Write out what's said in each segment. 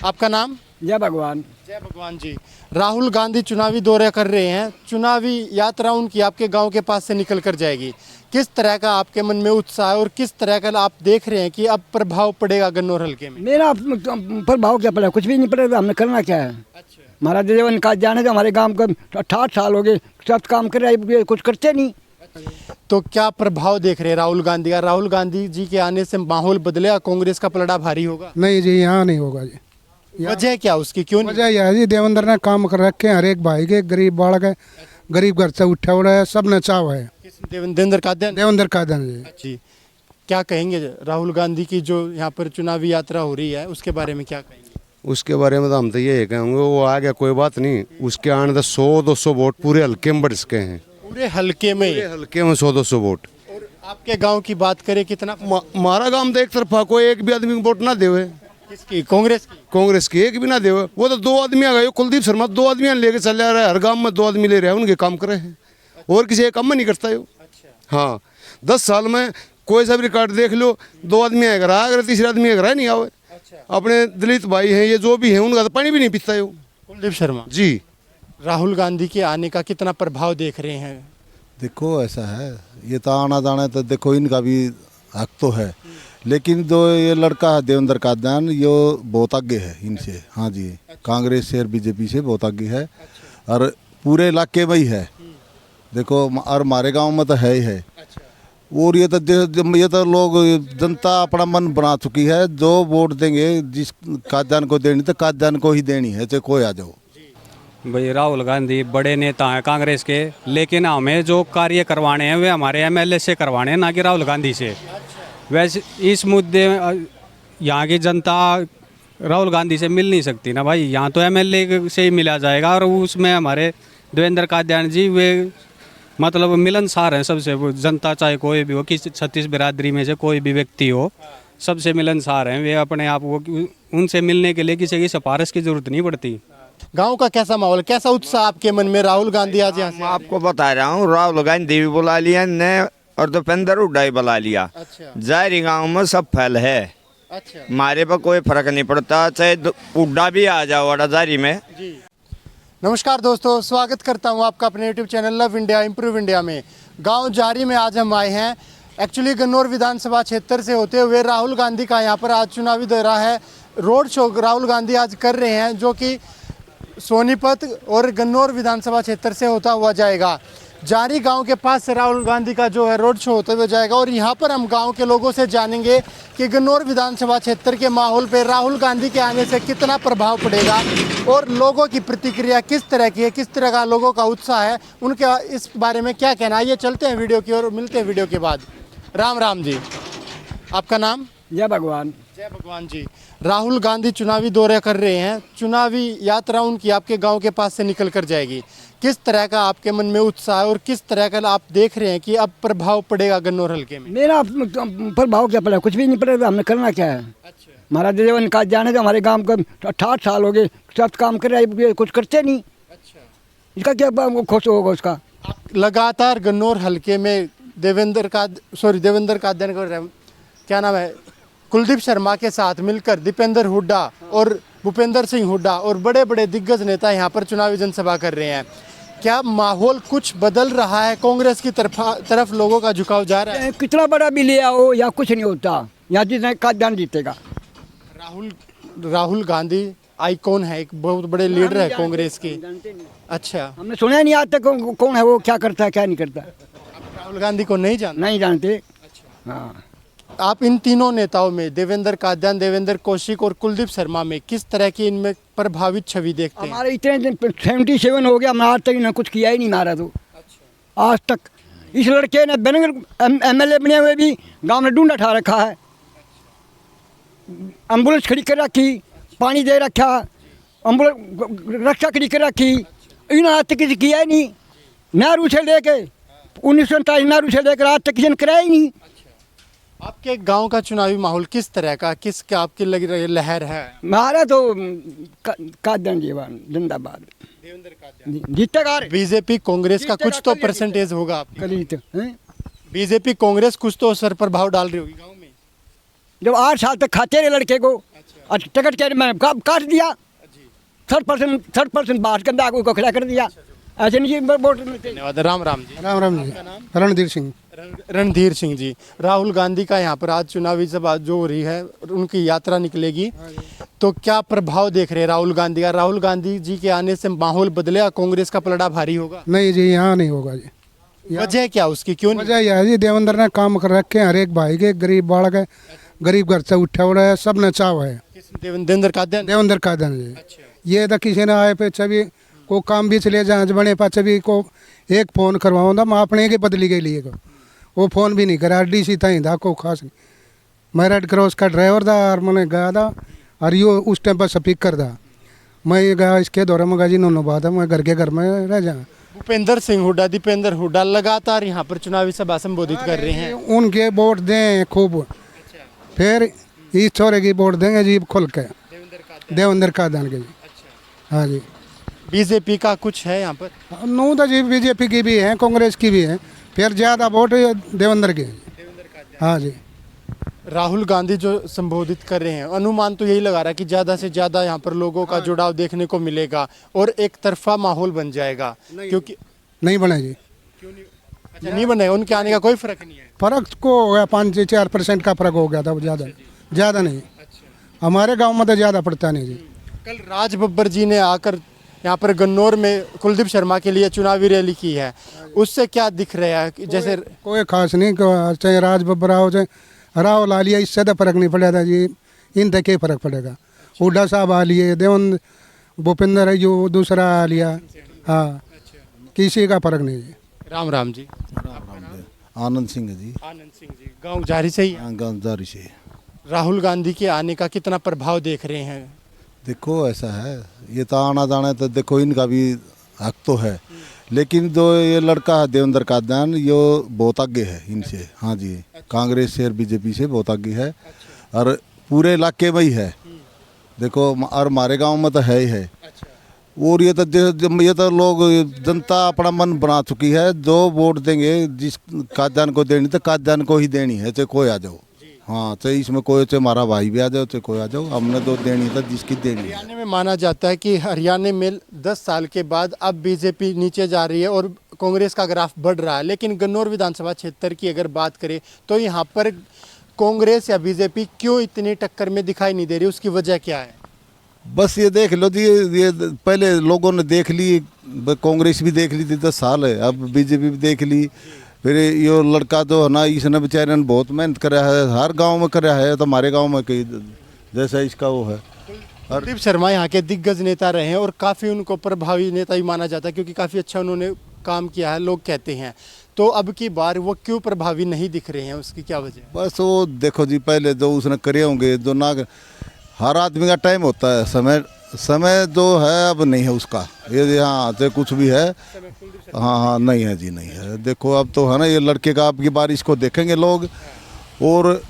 आपका नाम? जय भगवान। जय भगवान जी। राहुल गांधी चुनावी दौरे कर रहे हैं, चुनावी यात्रा उनकी आपके गांव के पास से निकल कर जाएगी। किस तरह का आपके मन में उत्साह है और किस तरह का आप देख रहे हैं कि अब प्रभाव पड़ेगा गन्नौर हल्के में? मेरा प्रभाव क्या पड़ा? कुछ भी नहीं पड़ेगा। हमने करना क्या है? अच्छा। हमारा जीवन का जाने का हमारे गांव का 68 साल हो गए, सब काम कर रहे हैं, कुछ करते नहीं। तो क्या प्रभाव देख रहे हैं राहुल गांधी का? राहुल गांधी जी के आने से माहौल बदलेगा, कांग्रेस का पलड़ा भारी होगा? नहीं जी, यहाँ नहीं होगा जी। वजह क्या उसकी, क्यों नहीं? वजह यह है जी, देवेंद्र ने काम कर रखे हैं हर एक भाई के, गरीब बालक है, गरीब घर से उठा उड़ा है, सब ने चाव है। देवेंद्र का दिन। देवेंद्र का दिन जी। जी, क्या कहेंगे राहुल गांधी की जो यहाँ पर चुनावी यात्रा हो रही है उसके बारे में क्या कहेंगे? उसके बारे में तो हम तो ये कहेंगे वो आ गया कोई बात नहीं, उसके आने तो 100-200 वोट पूरे हल्के में बढ़ सके हैं। पूरे हल्के में? पूरे हल्के में 100-200 वोट। और आपके गांव की बात करें कितना? हमारा गांव तो एक तरफा, कोई एक भी आदमी को वोट ना देवे। किसकी? कांग्रेस की? कांग्रेस की एक भी ना देवे। वो तो 2 आदमी आ गए, कुलदीप शर्मा 2 आदमी लेके चल जा रहा है, हर गाँव में 2 आदमी ले रहे हैं, उनके काम करे हैं और किसी एक काम में नहीं करता है। हाँ, 10 साल में कोई सा भी रिकॉर्ड देख लो, 2 आदमी आएगा, अगर तीसरा आदमी आएगा नहीं आवे। अपने दलित भाई हैं ये जो भी हैं, उनका तो पानी भी नहीं पीता है। कुलदीप शर्मा जी। राहुल गांधी के आने का कितना प्रभाव देख रहे हैं? देखो ऐसा है, ये तो आना जाना तो देखो इनका भी हक तो है, लेकिन जो ये लड़का है देवेंद्र कादयान, ये बहुत आगे है इनसे। हाँ जी, कांग्रेस से और बीजेपी से बहुत आगे है और पूरे इलाके में ही है। देखो और हमारे गांव में तो है ही है। और ये तो लोग जनता अपना मन बना चुकी है, जो वोट देंगे जिस कादयान को देनी तो कादयान को ही देनी है, चाहे कोई आ जाओ। भाई राहुल गांधी बड़े नेता हैं कांग्रेस के, लेकिन हमें जो कार्य करवाने हैं वे हमारे एमएलए से करवाने हैं, ना कि राहुल गांधी से। वैसे इस मुद्दे यहाँ की जनता राहुल गांधी से मिल नहीं सकती ना भाई, यहाँ तो एमएलए से ही मिला जाएगा। और उसमें हमारे देवेंद्र कादयान जी वे मतलब मिलनसार हैं सबसे। वो जनता चाहे कोई भी हो, किसी 36 बिरादरी में से कोई भी व्यक्ति हो, सबसे मिलनसार हैं वे। अपने आप वो उनसे मिलने के लिए किसी की सिफारिश की जरूरत नहीं पड़ती। गांव का कैसा माहौल, कैसा उत्साह आपके मन में? राहुल गांधी आज यहाँ से? मैं आपको बता रहा हूँ, राहुल गांधी भी बुला लिया ने और दीपेंद्र हुड्डा भी बुला लिया। अच्छा। जाहिर गांव में सब फैल है। अच्छा। हमारे पर कोई फर्क नहीं पड़ता, चाहे हुड्डा भी आ जाओ जारी में। जी। नमस्कार दोस्तों, स्वागत करता हूं आपका अपने YouTube channel love India improve India में। गांव जारी में आज हम आए हैं। एक्चुअली गन्नौर विधानसभा क्षेत्र से होते हुए राहुल गांधी का यहां पर आज चुनावी दौरा है। रोड शो राहुल गांधी आज कर रहे हैं, जो कि सोनीपत और गन्नौर विधानसभा क्षेत्र से होता हुआ जाएगा। जारी गांव के पास से राहुल गांधी का जो है रोड शो होते हुए जाएगा और यहाँ पर हम गांव के लोगों से जानेंगे कि गन्नौर विधानसभा क्षेत्र के माहौल पे राहुल गांधी के आने से कितना प्रभाव पड़ेगा और लोगों की प्रतिक्रिया किस तरह की है, किस तरह का लोगों का उत्साह है, उनके इस बारे में क्या कहना है। ये चलते हैं वीडियो की और मिलते हैं वीडियो के बाद। राम राम जी। आपका नाम? जय भगवान। जय भगवान जी। राहुल गांधी चुनावी दौरे कर रहे हैं, चुनावी यात्रा उनकी आपके गांव के पास से निकल कर जाएगी। किस तरह का आपके मन में उत्साह है और किस तरह का आप देख रहे हैं कि अब प्रभाव पड़ेगा गन्नौर हल्के में? मेरा प्रभाव क्या पड़ा? कुछ भी नहीं पड़ेगा। हमने करना क्या है? अच्छा। हमारा जीवन का जाने का हमारे गांव का 68 साल हो गए, सब काम कर रहे हैं, कुछ करते नहीं। अच्छा। इसका क्या खुश होगा उसका? आप लगातार गन्नौर हल्के में देवेंद्र कादयान को क्या नाम है, कुलदीप शर्मा के साथ मिलकर दीपेंद्र हुड्डा और भूपेंद्र सिंह हुड्डा और बड़े बड़े दिग्गज नेता यहाँ पर चुनावी जनसभा कर रहे हैं। क्या माहौल कुछ बदल रहा है? कांग्रेस की तरफ लोगों का झुकाव जा रहा है? कितना बड़ा भी ले आओ या कुछ नहीं होता, यहाँ जितना कादयान जीतेगा। राहुल गांधी आइकॉन है, एक बहुत बड़े लीडर है कांग्रेस की। अच्छा। हमने सुना नहीं आज तक कौन है वो, क्या करता है क्या नहीं करता। राहुल गांधी को नहीं जानते? नहीं जानते। हाँ। आप इन तीनों नेताओं में देवेंद्र कादयान, देवेंद्र कौशिक और कुलदीप शर्मा में किस तरह की इनमें प्रभावित छवि देखते हैं? हमारे इतने 77 हो गया, हमारा आज तक इन्होंने कुछ किया ही नहीं हमारा तो। आज तक इस लड़के ने एमएलए बने हुए भी गांव में ढूंढा ठा रखा है, एम्बुलेंस खड़ी कर रखी, पानी दे रखा, एम्बुलेंस रक्षा खड़ी कर रखी, इन्होंने आज तक किसी किया ही नहीं। नेहरू से लेके 1947 नेहरू से लेकर आज तक किसी ने कराया ही नहीं। आपके गांव का चुनावी माहौल किस तरह का, किसका आपकी लग रही लहर है? हमारा तो कादयान जीवन जिंदाबाद, देवेंद्र कादयान जीतेगा। बीजेपी कांग्रेस का कुछ तो परसेंटेज होगा आपके? बीजेपी कांग्रेस कुछ तो असर प्रभाव डाल रही होगी गांव में। जब 8 साल तक खाते रहे लड़के को, और टिकट के मैं काट दिया 60% बाहर कंधा को खड़ा कर दिया। ऐसे नहीं जी वोट मिलते। धन्यवाद। राम राम जी। राम राम जी। रणधीर सिंह। रणधीर सिंह जी, राहुल गांधी का यहाँ पर आज चुनावी सभा जो हो रही है, उनकी यात्रा निकलेगी, तो क्या प्रभाव देख रहे हैं राहुल गांधी का? राहुल गांधी जी के आने से माहौल बदलेगा, कांग्रेस का पलड़ा भारी होगा? नहीं जी, यहाँ नहीं होगा जी। वजह क्या उसकी, क्यों नहीं? वजह यह है जी, देवेंद्र ने काम कर रखे हैं हर एक भाई के, गरीब बालक है, गरीब घर से उठा उड़ा है, सब ने चाव है। देवेंद्र का दिन देवेंद्र का दिन जी। ये तो किसी ने आए पे छवि को काम भी चले जांच बने पा छवि को एक फ़ोन करवाऊँ था मैं अपने के बदली के लिए को, वो फ़ोन भी नहीं करा। DC था था को खास नहीं। मैं रेड क्रॉस का ड्राइवर था और मैंने गया था और यो उस टाइम पर स्पीकर था। मैं गया इसके दौरे में गाजी नोनो बात है, मैं घर के घर में रह जाऊँ। भूपेंद्र सिंह हुड्डा, दीपेंद्र हुड्डा लगातार यहाँ पर चुनावी सभा संबोधित कर रहे हैं। उनके वोट दें खूब, फिर इस छोरे की वोट देंगे जी खुल के, देवेंद्र का दान के जी। हाँ जी। बीजेपी का कुछ है यहाँ पर? नू तो जी BJP की भी है, कांग्रेस की भी है, फिर ज़्यादा वोट देवेंद्र के। हाँ जी। राहुल गांधी जो संबोधित कर रहे हैं, अनुमान तो यही लगा रहा है कि ज़्यादा से ज़्यादा यहाँ पर लोगों का जुड़ाव देखने को मिलेगा और एक तरफा माहौल बन जाएगा, क्योंकि नहीं बने जी। अच्छा नहीं बनेगा, उनके आने का कोई फर्क नहीं है। फर्क को हो गया 5 से 4% का फर्क हो गया था, ज़्यादा नहीं। हमारे गांव में तो ज़्यादा पड़ता नहीं जी। कल राज बब्बर जी ने आकर यहाँ पर गन्नौर में कुलदीप शर्मा के लिए चुनावी रैली की है, उससे क्या दिख रहा है? जैसे कोई खास नहीं, चाहे राज बब्बर आओ चाहे राहुल आ लिया, इससे तो फर्क नहीं पड़ेगा जी। इन तक फर्क पड़ेगा। हुड्डा साहब आ लिए, देवेंद्र भूपेंद्र जो दूसरा आ लिया, हाँ, किसी का फर्क नहीं जी। राम राम जी। आनंद सिंह जी। आनंद सिंह जी, गाँव जारी से ही है। गांधारी से। राहुल गांधी के आने का कितना प्रभाव देख रहे हैं? देखो ऐसा है, ये तो आना जाना तो देखो इनका भी हक तो है, लेकिन जो ये लड़का है देवेंद्र का दान, ये बहुत आगे है इनसे। हाँ जी। कांग्रेस से और BJP से बहुत आगे है और पूरे इलाके में ही है। देखो और हमारे गांव में तो है ही है। और ये तो लोग जनता अपना मन बना चुकी है, जो वोट देंगे जिस काजान को देनी तो काजान को ही देनी है, चाहे कोई आ जाओ। हाँ, चाहे इसमें कोई, चाहे हमारा भाई भी आ जाओ, चाहे कोई आ जाओ, हमने तो देनी था जिसकी देनी है। हरियाणा में माना जाता है कि हरियाणा में 10 साल के बाद अब BJP नीचे जा रही है और कांग्रेस का ग्राफ बढ़ रहा है, लेकिन गन्नौर विधानसभा क्षेत्र की अगर बात करें तो यहाँ पर कांग्रेस या BJP क्यों इतनी टक्कर में दिखाई नहीं दे रही, उसकी वजह क्या है? बस ये देख लो जी, ये पहले लोगों ने देख ली, कांग्रेस भी देख ली थी 10 साल है, अब BJP भी देख ली। फिर ये लड़का जो है ना, इसने बेचारे ने बहुत मेहनत करा है, हर गांव में करा है, तो हमारे गांव में कई जैसा इसका वो है। कुलदीप शर्मा यहाँ के दिग्गज नेता रहे हैं और काफ़ी उनको प्रभावी नेता भी माना जाता है, क्योंकि काफ़ी अच्छा उन्होंने काम किया है, लोग कहते हैं। तो अब की बार वो क्यों प्रभावी नहीं दिख रहे हैं, उसकी क्या वजह? बस वो देखो जी, पहले जो उसने करे होंगे, जो ना, हर आदमी का टाइम होता है, समय जो है अब नहीं है उसका। ये यहाँ से कुछ भी है, हाँ नहीं है जी, नहीं है। देखो अब तो है ना, ये लड़के का आपकी बारिश को देखेंगे लोग, और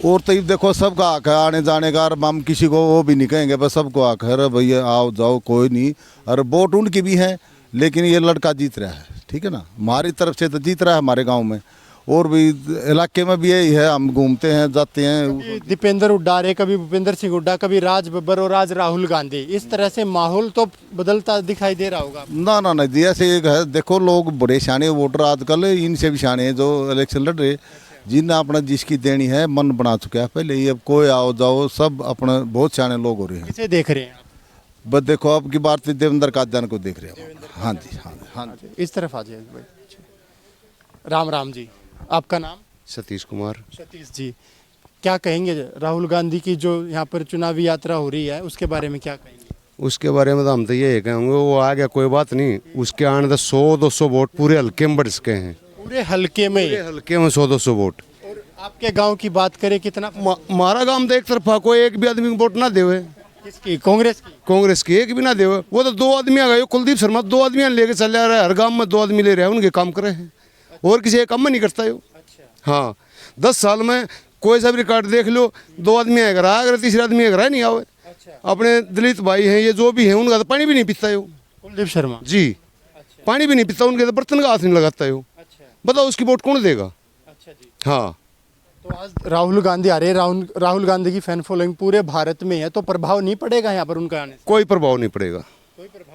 तो ये देखो सबका हक है आने जाने का, और हम किसी को वो भी नहीं कहेंगे, बस सबको हक है भैया, आओ जाओ कोई नहीं। और वोट उनकी भी है, लेकिन ये लड़का जीत रहा है, ठीक है ना, हमारी तरफ से तो जीत रहा है हमारे गाँव में, और भी इलाके में भी यही है, हम घूमते हैं जाते हैं। दीपेंद्र हुड्डा रहे, कभी भूपेंद्र सिंह हुड्डा, कभी राज बब्बर और आज राहुल गांधी, इस तरह से माहौल तो बदलता दिखाई दे रहा होगा। ना जी, ऐसे एक है, देखो लोग बड़े शाने वोटर आजकल इनसे भी शाने हैं जो इलेक्शन लड़ रहे, जिन्हें अपना जिसकी देनी है मन बना चुका है पहले ही। अब कोई आओ जाओ, सब अपना बहुत शाने लोग हो रहे हैं। किसे देख रहे हैं? बस देखो अब की बार देवेंद्र काजान को देख रहे हैं। हाँ जी, हाँ जी। इस तरफ आ जाइए भाई। राम राम जी, आपका नाम? सतीश कुमार। सतीश जी, क्या कहेंगे राहुल गांधी की जो यहाँ पर चुनावी यात्रा हो रही है, उसके बारे में क्या कहेंगे? उसके बारे में तो हम तो ये कहेंगे, वो आ गया कोई बात नहीं, उसके आने तो 100-200 वोट पूरे हल्के में बढ़ सके हैं। पूरे हल्के में? पूरे हल्के में 100-200 वोट। और आपके गांव की बात करें कितना? हमारा गांव तो एक तरफा, कोई एक भी आदमी को वोट ना देवे। किसकी? कांग्रेस की? कांग्रेस की एक भी ना देवे। वो तो 2 आदमी आ गए, कुलदीप शर्मा 2 आदमी लेके चल रहा है, हर गाँव में 2 आदमी ले रहे हैं, उनके काम करे हैं, और किसी एक काम में नहीं करता है। हाँ, 10 साल में कोई सा भी रिकॉर्ड देख लो, 2 आदमी आएगा, अगर तीसरा आदमी आएगा नहीं आवे। अपने दलित भाई हैं, ये जो भी हैं, उनका तो पानी भी नहीं पीता है। कुलदीप शर्मा जी पानी भी नहीं पीता, उनके तो बर्तन का हाथ नहीं लगाता है। बताओ उसकी वोट कौन देगा? अच्छा जी। हाँ, तो आज राहुल गांधी आ रहे हैं, राहुल गांधी की फैन फॉलोइंग पूरे भारत में है, तो प्रभाव नहीं पड़ेगा यहाँ पर उनका आने से? कोई प्रभाव नहीं पड़ेगा,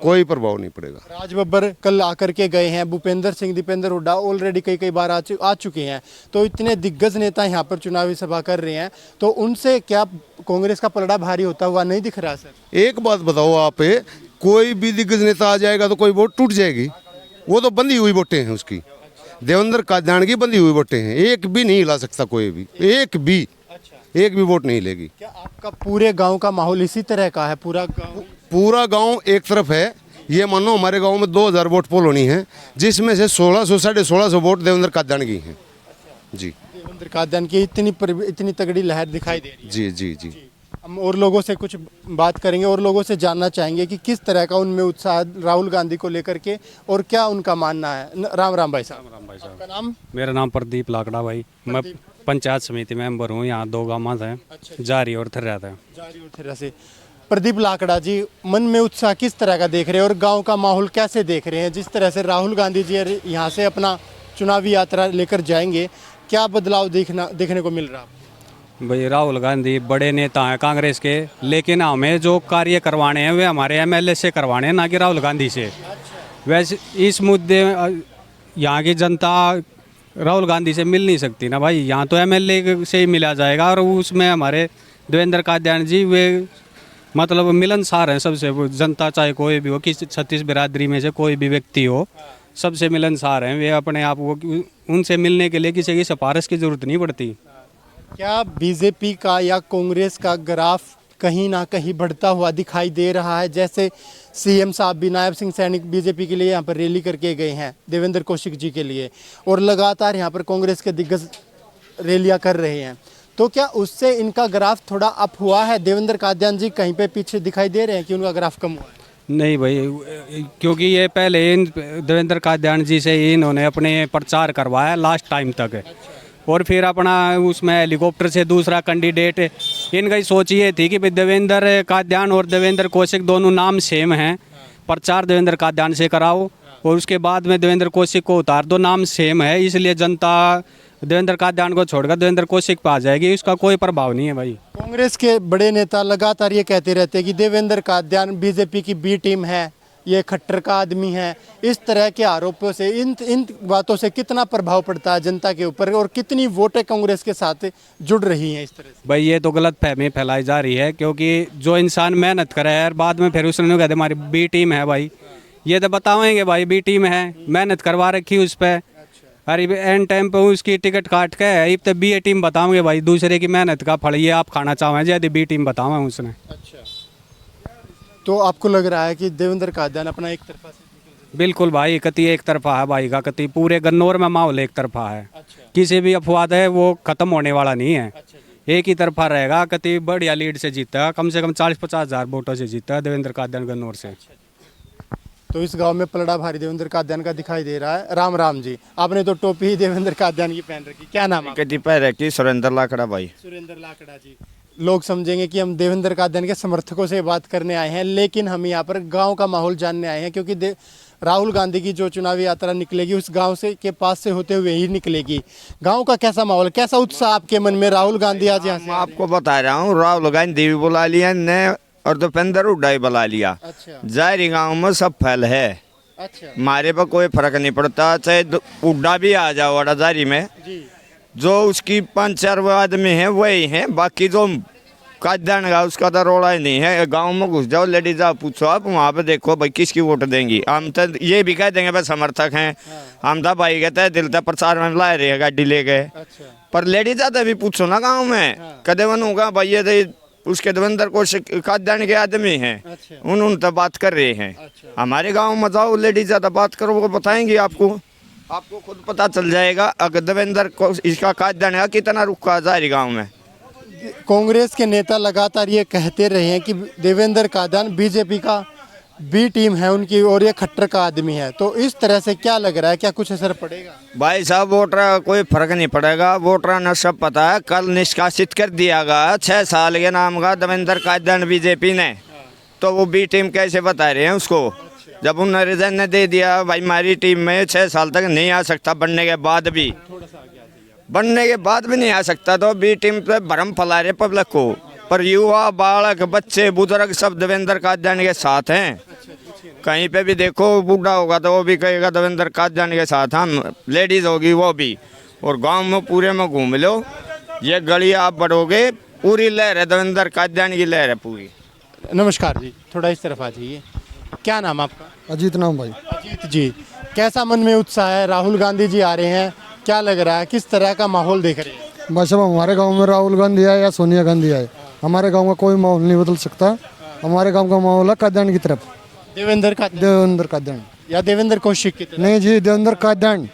कोई प्रभाव नहीं पड़ेगा। राज बब्बर कल आकर के गए हैं, भूपेंद्र सिंह, दीपेंद्र हुड्डा ऑलरेडी कई बार आ चुके हैं, तो इतने दिग्गज नेता यहाँ पर चुनावी सभा कर रहे हैं, तो उनसे क्या कांग्रेस का पलड़ा भारी होता हुआ नहीं दिख रहा सर? एक बात बताओ आप, कोई भी दिग्गज नेता आ जाएगा तो कोई वोट टूट जाएगी, वो तो बंधी हुई वोटें हैं उसकी। देवेंद्र कादियान की बंधी हुई वोटें हैं, एक भी नहीं हिला सकता कोई भी, एक भी वोट नहीं लेगी। क्या आपका पूरे गांव का माहौल इसी तरह का है? पूरा गांव एक तरफ है, ये मानो हमारे गांव में 2000 वोट पोल होनी है, जिसमें से 1600 1650 वोट देवेंद्र कादियान की हैं। जी, देवेंद्र कादियान की इतनी तगड़ी लहर दिखाई दे रही है। जी जी जी। हम और लोगों से कुछ बात करेंगे और लोगों से जानना चाहेंगे कि किस तरह का उनमें उत्साह राहुल गांधी को लेकर के और क्या उनका मानना है। राम राम भाई साहब। राम भाई साहब। आपका नाम? मेरा नाम प्रदीप लाकड़ा भाई, मैं पंचायत समिति मेंबर हूँ, यहाँ 2 गाँव हैं, जारी और थर रहता है। जारी और थर्रा से। प्रदीप लाकड़ा जी, मन में उत्साह किस तरह का देख रहे हैं और गांव का माहौल कैसे देख रहे हैं? जिस तरह से राहुल गांधी जी यहाँ से अपना चुनावी यात्रा लेकर जाएंगे, क्या बदलाव देखने को मिल रहा है? भाई राहुल गांधी बड़े नेता हैं कांग्रेस के, लेकिन हमें जो कार्य करवाने हैं वे हमारे एमएलए से करवाने हैं, ना कि राहुल गांधी से। वैसे इस मुद्दे यहाँ की जनता राहुल गांधी से मिल नहीं सकती ना भाई, यहाँ तो एमएलए से ही मिला जाएगा, और उसमें हमारे देवेंद्र कादियान जी वे मतलब मिलनसार हैं सबसे। जनता चाहे कोई भी हो, किसी छत्तीस बिरादरी में से कोई भी व्यक्ति हो, सबसे मिलनसार हैं वे। अपने आप को उनसे मिलने के लिए किसी की सिफारिश की जरूरत नहीं पड़ती। क्या बीजेपी का या कांग्रेस का ग्राफ कहीं ना कहीं बढ़ता हुआ दिखाई दे रहा है? जैसे सीएम साहब भी नायब सिंह सैनिक बीजेपी के लिए यहाँ पर रैली करके गए हैं, देवेंद्र कौशिक जी के लिए, और लगातार यहाँ पर कांग्रेस के दिग्गज रैलियाँ कर रहे हैं, तो क्या उससे इनका ग्राफ थोड़ा अप हुआ है? देवेंद्र कादियान जी कहीं पे पीछे दिखाई दे रहे हैं कि उनका ग्राफ कम हुआ है? नहीं भाई, क्योंकि ये पहले देवेंद्र कादियान जी से इन्होंने अपने प्रचार करवाया लास्ट टाइम तक, और फिर अपना उसमें हेलीकॉप्टर से दूसरा कैंडिडेट। इनकी सोच ये थी कि देवेंद्र कादियान और देवेंद्र कौशिक दोनों नाम सेम हैं, प्रचार देवेंद्र कादियान से कराओ और उसके बाद में देवेंद्र कौशिक को उतार दो, नाम सेम है, इसलिए जनता देवेंद्र कादियान को छोड़कर देवेंद्र कौशिक पे आ जाएगी। इसका कोई प्रभाव नहीं है भाई। कांग्रेस के बड़े नेता लगातार ये कहते रहते हैं कि देवेंद्र कादियान बीजेपी की बी टीम है, ये खट्टर का आदमी है। इस तरह के आरोपों से, इन बातों से कितना प्रभाव पड़ता है जनता के ऊपर, और कितनी वोटें कांग्रेस के साथ जुड़ रही हैं इस तरह से? भाई ये तो गलत फहमी फैलाई जा रही है, क्योंकि जो इंसान मेहनत करे है बाद में फिर उसने कहते हमारी बी टीम है भाई, ये तो बताएंगे भाई बी टीम है, मेहनत करवा रखी उस पर, अरे एंड टाइम पे उसकी टिकट काट के अब तो बी टीम बताओगे भाई, दूसरे की मेहनत का फल ये आप खाना चाहें यदि बी टीम बताओ उसने। अच्छा, तो आपको लग रहा है कि देवेंद्र कादियान अपना एक तरफा से? बिल्कुल भाई, कति एक तरफा है भाई का, कति पूरे गन्नौर में माहौल एक तरफा है। किसी भी अफवाद है वो खत्म होने वाला नहीं है, एक ही तरफा रहेगा। कति बढ़िया लीड से जीता है, कम से कम 40-50 हज़ार वोटों से जीता है देवेंद्र कादियान गन्नौर से। तो इस गांव में पलड़ा भारी देवेंद्र कादियान का दिखाई दे रहा है। राम राम जी, आपने तो टोपी ही देवेंद्र कादियान की पहन रखी, क्या नाम है? कति पैर रखी सुरेंद्र लाकड़ा भाई। सुरेंद्र लाकड़ा जी। लोग समझेंगे कि हम देवेंद्र कादियान के समर्थकों से बात करने आए हैं, लेकिन हम यहाँ पर गांव का माहौल जानने आए हैं, क्योंकि राहुल गांधी की जो चुनावी यात्रा निकलेगी उस गांव से के पास से होते हुए ही निकलेगी। गांव का कैसा माहौल, कैसा उत्साह आपके मन में? राहुल गांधी आज यहाँ से, आपको बता रहा हूँ, राहुल गांधी भी बुला लिया ने और दीपेंद्र हुड्डा भी बुला लिया। अच्छा जारी गाँव में सब फैल है, अच्छा हमारे पर कोई फर्क नहीं पड़ता, चाहे हुड्डा भी आ जाओ वड़ाजारी में, जी। जो उसकी 5-4 आदमी हैं वही हैं, बाकी जो कादियान का उसका तो रोड़ा ही नहीं है। गांव में घुस जाओ, लेडीज आप पूछो, आप वहाँ पे देखो भाई किसकी वोट देंगी। हम तो ये भी कह देंगे भाई समर्थक हैं, हम तो भाई कहते हैं दिल तक प्रचार में ला रहे गाड़ी ले गए, पर लेडीज आते भी पूछो ना गाँव में, कदे वन होगा भाई ये उसके देवेंद्र कौशिक कादियान के आदमी हैं, उन तो बात कर रहे हैं। हमारे गाँव में जाओ, लेडीज ज़्यादा बात करो, वो बताएंगे आपको खुद पता चल जाएगा। अगर देवेंद्र को इसका कादियान का कितना रुका जारी गाँव में। कांग्रेस के नेता लगातार ये कहते रहे हैं कि देवेंद्र कादियान बीजेपी का बी टीम है उनकी, और ये खट्टर का आदमी है, तो इस तरह से क्या लग रहा है, क्या कुछ असर पड़ेगा? भाई साहब वोटर कोई फर्क नहीं पड़ेगा, वोटर ने सब पता है, कल निष्कासित कर दिया गया 6 साल के नाम का देवेंद्र कादियान बीजेपी ने, तो वो बी टीम कैसे बता रहे हैं उसको? जब उन्होंने रिजाइन ने दे दिया भाई हमारी टीम में 6 साल तक नहीं आ सकता बनने के बाद भी, बनने के बाद भी नहीं आ सकता, तो बी टीम पे भरम फैला रहे पब्लिक को। पर युवा, बालक, बच्चे, बुजुर्ग सब देवेंद्र कादयानी के साथ हैं। कहीं पे भी देखो, बूढ़ा होगा तो वो भी कहेगा देवेंद्र कादयानी के साथ हम, लेडीज होगी वो भी। और गांव में पूरे में घूम लो, ये गली आप बढ़ोगे, पूरी लहर है देवेंद्र कादयानी की, लहर है पूरी। नमस्कार जी, थोड़ा इस तरफ आ जाइए। क्या नाम आपका? अजीत नाम भाई। अजीत जी, कैसा मन में उत्साह है? राहुल गांधी जी आ रहे हैं, क्या लग रहा है, किस तरह का माहौल देख रहे हैं? बस अब हमारे गांव में राहुल गांधी आए या सोनिया गांधी आए, हमारे गांव का कोई माहौल नहीं बदल सकता। हमारे गांव का माहौल है कादयानी की तरफ। देवेंद्र कादयानी या देवेंद्र कौशिक की तरफ? नहीं जी, देवेंद्र कादयानी।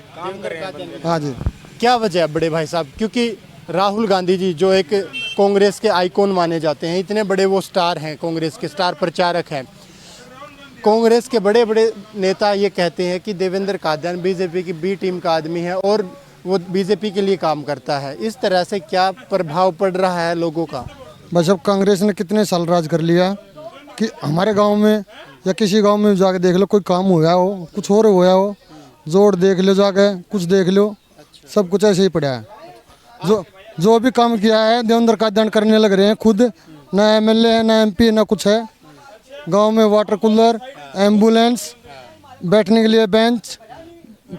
हाँ जी। क्या वजह है बड़े भाई साहब? क्योंकि राहुल गांधी जी जो एक कांग्रेस के आइकॉन माने जाते हैं, इतने बड़े वो स्टार हैं, कांग्रेस के स्टार प्रचारक हैं। कांग्रेस के बड़े बड़े नेता ये कहते हैं कि देवेंद्र कादयानी बीजेपी की बी टीम का आदमी है और वो बीजेपी के लिए काम करता है। इस तरह से क्या प्रभाव पड़ रहा है लोगों का? बस अब कांग्रेस ने कितने साल राज कर लिया कि हमारे गांव में या किसी गांव में जाके देख लो, कोई काम हुआ हो, कुछ और हुआ हो, जोड़ देख लो जाके, कुछ देख लो, सब कुछ ऐसे ही पड़ा है। जो भी काम किया है देवेंद्र कादयानी करने लग रहे हैं खुद। ना एमएलए है, ना एमपी, ना कुछ है। गांव में वाटर कूलर, एम्बुलेंस, बैठने के लिए बेंच,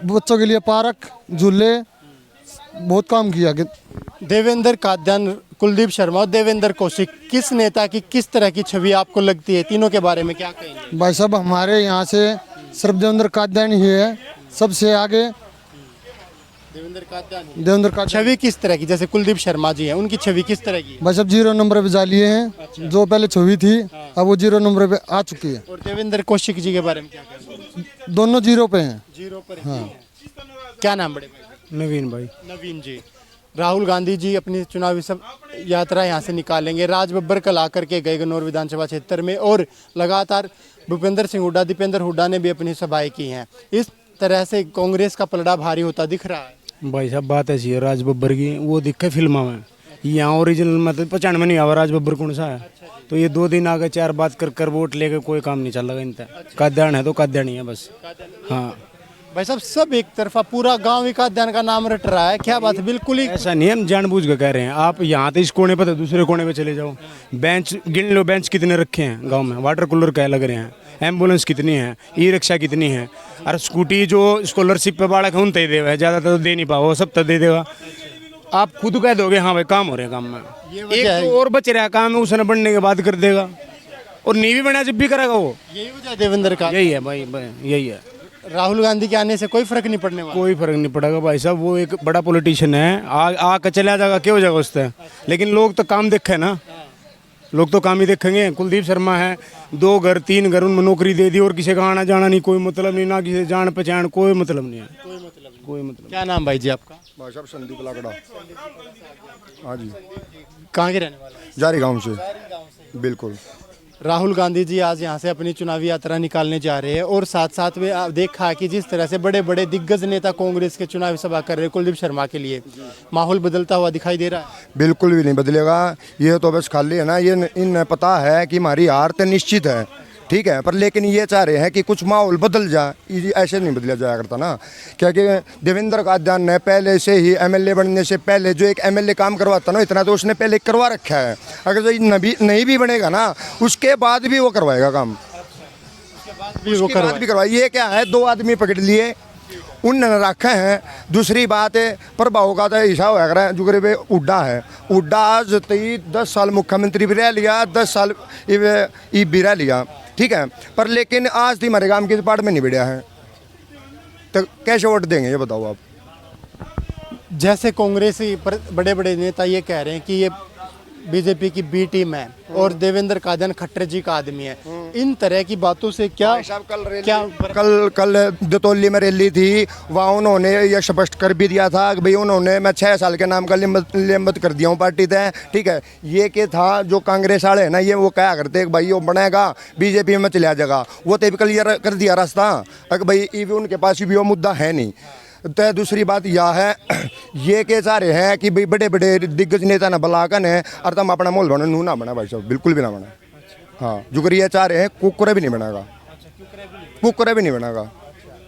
बच्चों के लिए पार्क, झूले, बहुत काम किया। देवेंद्र कादयानी, कुलदीप शर्मा और देवेंद्र कौशिक, किस नेता की किस तरह की छवि आपको लगती है? तीनों के बारे में क्या कहेंगे? भाई साहब, हमारे यहाँ से सिर्फ देवेंद्र कादयानी ही है सबसे आगे। देवेंद्र कादयानी छवि किस तरह की? जैसे कुलदीप शर्मा जी हैं, उनकी छवि किस तरह की? बस अब 0 नंबर पे जा लिए हैं। जो पहले छवि थी अब वो 0 नंबर पे आ चुकी है। और देवेंद्र कौशिक जी के बारे में क्या कहेंगे? दोनों 0 पे हैं। 0 पर हाँ। क्या नाम बड़े भाई? नवीन भाई। नवीन जी, राहुल गांधी जी अपनी चुनावी सब यात्रा यहाँ से निकालेंगे। राज बब्बर कल आकर के गए गन्नौर विधानसभा क्षेत्र में और लगातार भूपेंद्र सिंह हुड्डा, दीपेंद्र हुड्डा ने भी अपनी सभाएं की हैं। इस तरह से कांग्रेस का पलड़ा भारी होता दिख रहा है। भाई साहब, बात ऐसी है, राज बब्बर की वो दिखे फिल्मा में, यहाँ ओरिजिनल मतलब 95 नहीं आवा राज बब्बर कौन सा है। तो ये 2 दिन आगे 4 बात कर वोट लेके कोई काम नहीं चल रहा इनका। कादयानी है तो कादयानी है बस। हाँ भाई साहब, सब एक तरफा, पूरा गांव ही कादयानी का नाम रट रहा है। क्या बात है? बिल्कुल ही ऐसा नहीं है, हम जानबूझ के कह रहे हैं। आप यहाँ तो इस कोने पर तो दूसरे कोने पे चले जाओ, बेंच गिन लो, बेंच कितने रखे हैं गांव में, वाटर कूलर क्या लग रहे हैं, एम्बुलेंस कितनी है, ई रिक्शा कितनी है। और स्कूटी जो स्कॉलरशिप पे बालक है उन तय देगा, ज़्यादा तो दे नहीं पाओ, सब तो दे देगा। आप खुद कह दोगे हाँ भाई काम हो रहे हैं, काम में एक तो और बच रहा है काम है, उसने बनने के बाद कर देगा। और नीवी बना जब भी करेगा वो, यही वजह है देवेंद्र का। यही है भाई, यही है। राहुल गांधी के आने से कोई फर्क नहीं पड़ने वाला। कोई फर्क नहीं पड़ेगा भाई साहब, वो एक बड़ा पॉलिटिशियन है, आके चला जाएगा, क्या हो जाएगा उससे। लेकिन लोग तो काम देखे ना, लोग तो काम ही देखेंगे। कुलदीप शर्मा है, 2 घर 3 घर उनमें नौकरी दे दी और किसी का आना जाना नहीं, कोई मतलब नहीं, ना किसी जान पहचान, कोई मतलब नहीं है, कोई मतलब। क्या नाम भाई जी आपका? भाई साहब संदीप लाकड़ा। हाँ जी, कहाँ के रहने वाले हैं? जारी गांव से। बिल्कुल। राहुल गांधी जी आज यहाँ से अपनी चुनावी यात्रा निकालने जा रहे हैं और साथ साथ में आप देखा कि जिस तरह से बड़े बड़े दिग्गज नेता कांग्रेस के चुनावी सभा कर रहे हैं कुलदीप शर्मा के लिए, माहौल बदलता हुआ दिखाई दे रहा है। बिल्कुल भी नहीं बदलेगा, ये तो बस खाली है ना, ये इन पता है कि हमारी हार तो निश्चित है, ठीक है, पर लेकिन ये चाह रहे हैं कि कुछ माहौल बदल जाए। ये ऐसे नहीं बदला जाया करता ना, क्योंकि देवेंद्र कादयानी ने पहले से ही एमएलए बनने से पहले जो एक एमएलए काम करवाता ना, इतना तो उसने पहले करवा रखा है। अगर जो नहीं भी बनेगा ना, उसके बाद भी वो करवाएगा काम, उसके बाद भी करवाए। ये क्या है, 2 आदमी पकड़ लिए, उनने रखे हैं। दूसरी बात है, प्रभाव का तो हिसाब है जुगरे पे उड्डा है, उड्डा आज 10 साल मुख्यमंत्री भी रह लिया, 10 साल ई भी रह लिया, ठीक है, पर लेकिन आज थी हमारे गांव के पार्ट में नहीं बढ़िया है, तो कैसे वोट देंगे ये बताओ आप। जैसे कांग्रेस पर बड़े बड़े नेता ये कह रहे हैं कि ये बीजेपी की बी टीम है और देवेंद्र कादयानी खट्टर जी का आदमी है, इन तरह की बातों से क्या कल दतौली में रैली थी, वहाँ उन्होंने ये स्पष्ट कर भी दिया था कि भाई उन्होंने मैं 6 साल के नाम का निलंबित कर दिया हूँ पार्टी से, ठीक है। ये क्या था, जो कांग्रेस वाले है ना, ये वो कहा करते कि भाई वो बनेगा बीजेपी में चला जाएगा, वो तो क्लियर कर दिया रास्ता, अगर भाई उनके पास भी वो मुद्दा है नहीं। तो दूसरी बात यह है, ये के चाह रहे हैं कि भाई बड़े बड़े दिग्गज नेता ना बलाकन है और तुम अपना मोल बना, नू ना बना भाई साहब, बिल्कुल भी ना बना। हाँ, जुगरी ये चाह रहे हैं कुकुरे भी नहीं बनागा, कुकुरे भी नहीं बनागा।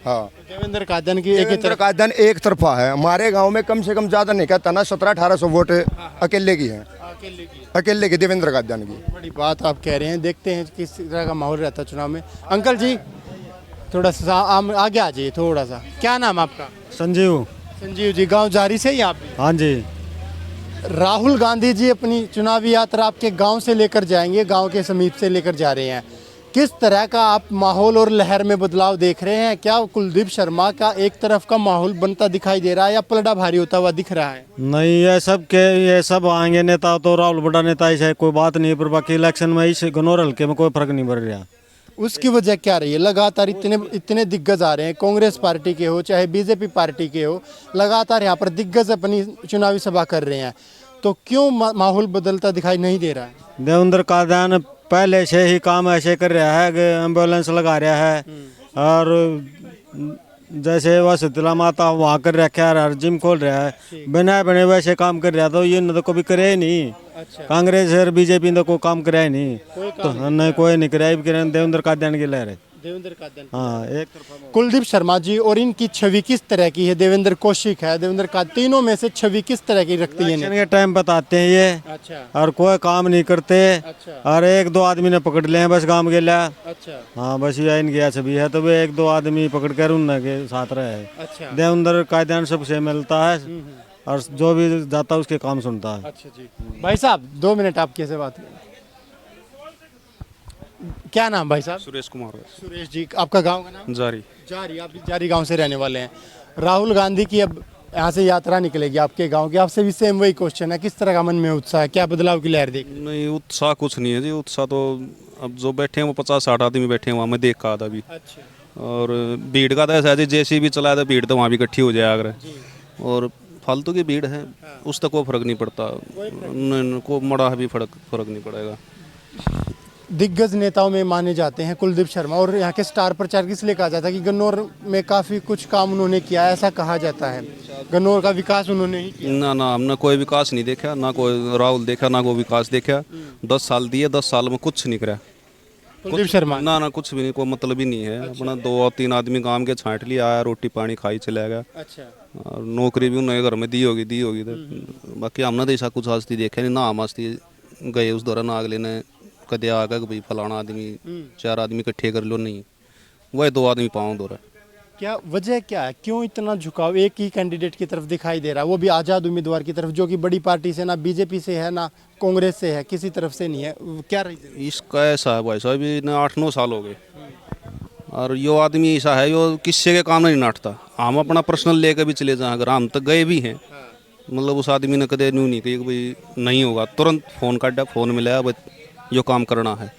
हाँ देवेंद्र कादन की एक ही देवेंद्र तरफ कादन एक तरफा है। हमारे गांव में कम से कम ज़्यादा नहीं कहता ना 1700-1800 वोट अकेले की हैं, अकेले की देवेंद्र कादन की। बड़ी बात आप कह रहे हैं। देखते हैं किस तरह का माहौल रहता है चुनाव में। अंकल जी थोड़ा सा आगे आ जाइए थोड़ा सा। क्या नाम आपका? संजीव। संजीव जी, गांव जारी से ही आप भी? हाँ जी। राहुल गांधी जी अपनी चुनावी यात्रा आपके गांव से लेकर जाएंगे, गांव के समीप से लेकर जा रहे हैं। किस तरह का आप माहौल और लहर में बदलाव देख रहे हैं? क्या कुलदीप शर्मा का एक तरफ का माहौल बनता दिखाई दे रहा है या पलड़ा भारी होता हुआ दिख रहा है? नहीं, ये सब आएंगे नेता तो राहुल बड़ा नेता ऐसे कोई बात नहीं, पर बाकी इलेक्शन में इस गनौर हल्के में कोई फर्क नहीं पड़ रहा। उसकी वजह क्या रही है? लगातार इतने दिग्गज आ रहे हैं, कांग्रेस पार्टी के हो चाहे बीजेपी पार्टी के हो, लगातार यहाँ पर दिग्गज अपनी चुनावी सभा कर रहे हैं, तो क्यों माहौल बदलता दिखाई नहीं दे रहा है? देवेंद्र कादन पहले से ही काम ऐसे कर रहा है कि एम्बुलेंस लगा रहा है, और जैसे वसुतला माता वहाँ कर रखा है और जिम खोल रहा है, बिना बने वैसे काम कर रहा है। तो ये न तो कभी करे ही नहीं। कांग्रेस और बीजेपी ने कोई काम कराया नहीं, तो नहीं कोई नहीं कराया। देवेंद्र कादन की लहर है। देवेंद्र कादन। हाँ, एक कुलदीप शर्मा जी और इनकी छवि किस तरह की है? देवेंद्र कौशिक है, देवेंद्र का, तीनों में से छवि किस तरह की रखती है? इलेक्शन के टाइम बताते हैं ये, अच्छा और कोई काम नहीं करते, अच्छा और एक दो आदमी ने पकड़ लिया है बस काम के लिए। अच्छा हाँ, बस ये इनकी छवि है, तो वे एक दो आदमी पकड़ कर उनके साथ रहे। अच्छा देवेंद्र कायदान सबसे मिलता है, और जो भी जाता है उसके काम सुनता है। अच्छा जी। भाई साहब 2 मिनट आप कैसे बात करें? क्या नाम भाई साहब? सुरेश कुमार सुरेश जी, आपका गांव का नाम? जारी। जारी। आप भी जारी गांव से रहने वाले हैं। राहुल गांधी की अब यहाँ से यात्रा निकलेगी आपके गांव की, आपसे भी सेम वही क्वेश्चन है, किस तरह का मन में उत्साह है? क्या बदलाव की लहर देख? नहीं, उत्साह कुछ नहीं है जी। उत्साह तो अब जो बैठे हैं वो 50-60 आदमी बैठे हैं वहाँ, मैं देख का था अभी। अच्छा। और भीड़ का तो ऐसा है जी, जैसे भी चलाया तो भीड़ तो वहाँ भी इकट्ठी हो जाए अगर, और फालतू की भीड़ है उस तक कोई फर्क नहीं पड़ता। को मड़ा भी फर्क नहीं पड़ेगा। दिग्गज नेताओं में माने जाते हैं कुलदीप शर्मा, और यहाँ के स्टार प्रचारक इसलिए कहा जाता है कि गन्नौर में काफ़ी कुछ काम उन्होंने किया है, ऐसा कहा जाता है। गन्नौर का विकास उन्होंने ही किया। ना, हमने कोई विकास नहीं देखा, ना कोई राहुल देखा, ना कोई विकास देखा। 10 साल दिए, 10 साल में कुछ नहीं करा कुलदीप शर्मा। ना, कुछ भी नहीं, कोई मतलब ही नहीं है। अपना 2-3 आदमी काम के छांट लिया, आया, रोटी पानी खाई चला गया। अच्छा। और नौकरी भी उन्हें घर में दी होगी तो बाकी हमने तो ऐसा कुछ हस्ती देखा नहीं ना। हम हस्ती गए उस दौरान अगले ने कदे आ गया कि भाई फलाना आदमी 4 आदमी इकट्ठे कर लो, नहीं, वही 2 आदमी पाँव दो रहा। क्या वजह क्या है? क्यों इतना झुकाव एक ही कैंडिडेट की तरफ दिखाई दे रहा है, वो भी आज़ाद उम्मीदवार की तरफ, जो कि बड़ी पार्टी से, ना बीजेपी से है ना कांग्रेस से है, किसी तरफ से नहीं है? क्या रीजन? इसका ऐसा है भाई साहब, इन्हें 8-9 साल हो गए, और यो आदमी ऐसा है यो किससे के काम नहीं नाटता। हम अपना पर्सनल लेकर भी चले जाएं, अगर हम तक गए भी हैं, मतलब उस आदमी ने कदे न्यू नहीं कही कि भाई नहीं होगा, तुरंत फ़ोन काटा, फ़ोन मिलाया, भाई यो काम करना है।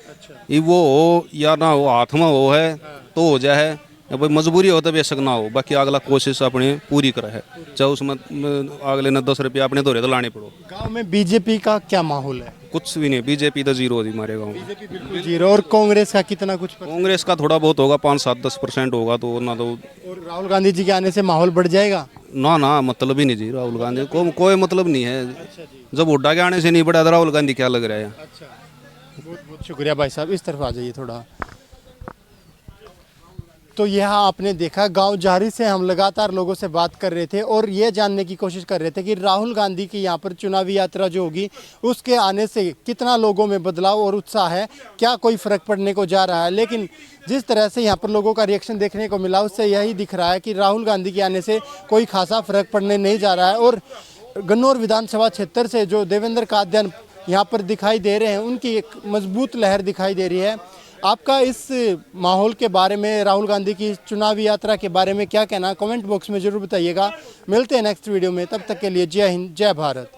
ये वो हो या ना हो, हाथ में हो है तो हो जाए, भाई मजबूरी हो तो बेशक ना हो, बाकी अगला कोशिश अपने पूरी करा है, चाहे उसमें अगले ने 10 रुपये अपने धोरे तो लाने पड़ो। गांव में बीजेपी का क्या माहौल है? कुछ भी नहीं, बीजेपी तो जीरो होगी हमारे गाँव में। बीजेपी बिल्कुल जीरो। और कांग्रेस का कितना कुछ? कांग्रेस का थोड़ा बहुत होगा, 5-7-10% होगा, तो ना तो। और राहुल गांधी जी के आने से माहौल बढ़ जाएगा? ना, मतलब ही नहीं जी, राहुल गांधी को कोई मतलब नहीं है। जब हुड्डा के आने से नहीं बढ़ा तो राहुल गांधी क्या लग रहा है? अच्छा, बहुत बहुत शुक्रिया भाई साहब। इस तरफ आ जाइए थोड़ा। तो यहाँ आपने देखा गांव जारी से हम लगातार लोगों से बात कर रहे थे और ये जानने की कोशिश कर रहे थे कि राहुल गांधी की यहाँ पर चुनावी यात्रा जो होगी उसके आने से कितना लोगों में बदलाव और उत्साह है, क्या कोई फ़र्क पड़ने को जा रहा है। लेकिन जिस तरह से यहाँ पर लोगों का रिएक्शन देखने को मिला उससे यही दिख रहा है कि राहुल गांधी के आने से कोई खासा फ़र्क पड़ने नहीं जा रहा है। और गन्नौर विधानसभा क्षेत्र से जो देवेंद्र कादन यहाँ पर दिखाई दे रहे हैं उनकी एक मजबूत लहर दिखाई दे रही है। आपका इस माहौल के बारे में, राहुल गांधी की चुनावी यात्रा के बारे में क्या कहना, कमेंट बॉक्स में ज़रूर बताइएगा। मिलते हैं नेक्स्ट वीडियो में, तब तक के लिए जय हिंद, जय भारत।